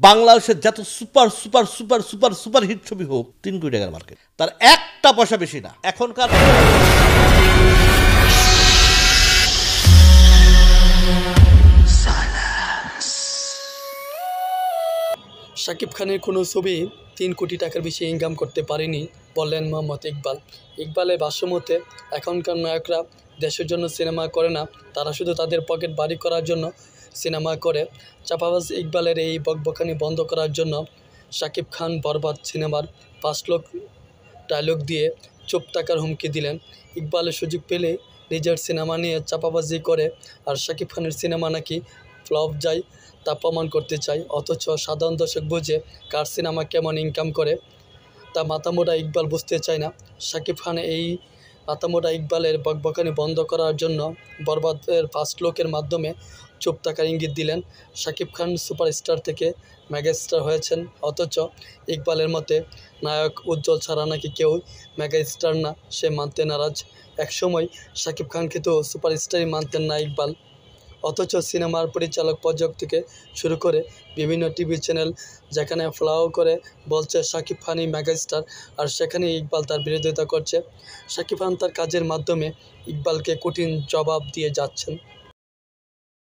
বাংলাদেশের যত super super super super super hit ছবি হোক 3 কোটি টাকার মার্কেট, তার একটা পয়সা বেশি না। এখনকার শাকিব খানের কোনো ছবি 3 কোটি টাকার বেশি ইনকাম করতে পারেনি বললেন মোহাম্মদ ইকবাল। ইকবালের ভাষ্যমতে এখনকার নায়করা দেশের জন্য সিনেমা করে না, তারা শুধু তাদের পকেট ভারী করার জন্য সিনেমা করে। চাপাবাজ ইকবালের এই বকবকানি বন্ধ করার জন্য শাকিব খান বরবাদ সিনেমার 5 লাখ ডায়লগ দিয়ে চুপ থাকার হুমকি দিলেন। ইকবালের সুযোগ পেলে নিজের সিনেমা নিয়ে চাপাবাজি করে আর শাকিব খানের সিনেমা নাকি ফ্লপ যায় তা প্রমাণ করতে চাই, অথচ সাধারণ দর্শক বুঝে কার সিনেমা কেমন ইনকাম করে তা মাথামোটা ইকবাল বুঝতে চায় না। শাকিব খান এই মাথামোটা ইকবালের বকবকানি বন্ধ করার জন্য বরবাদের 5 লোকের মাধ্যমে চুপ থাকার ইঙ্গিত দিলেন। শাকিব খান সুপারস্টার থেকে মেগাস্টার হয়েছেন, অথচ ইকবালের মতে নায়ক উজ্জ্বল ছাড়া নাকি কেউ মেগাস্টার না, সে মানতে নারাজ। একসময় শাকিব খানকে তো সুপারস্টারই মানতেন না ইকবাল, অথচ সিনেমার পরিচালক প্রযোজক থেকে শুরু করে বিভিন্ন টিভি চ্যানেল যেখানে ফ্লাও করে বলছে শাকিব খানই মেগাস্টার, আর সেখানে ইকবাল তার বিরোধিতা করছে। শাকিব খান তার কাজের মাধ্যমে ইকবালকে কঠিন জবাব দিয়ে যাচ্ছেন।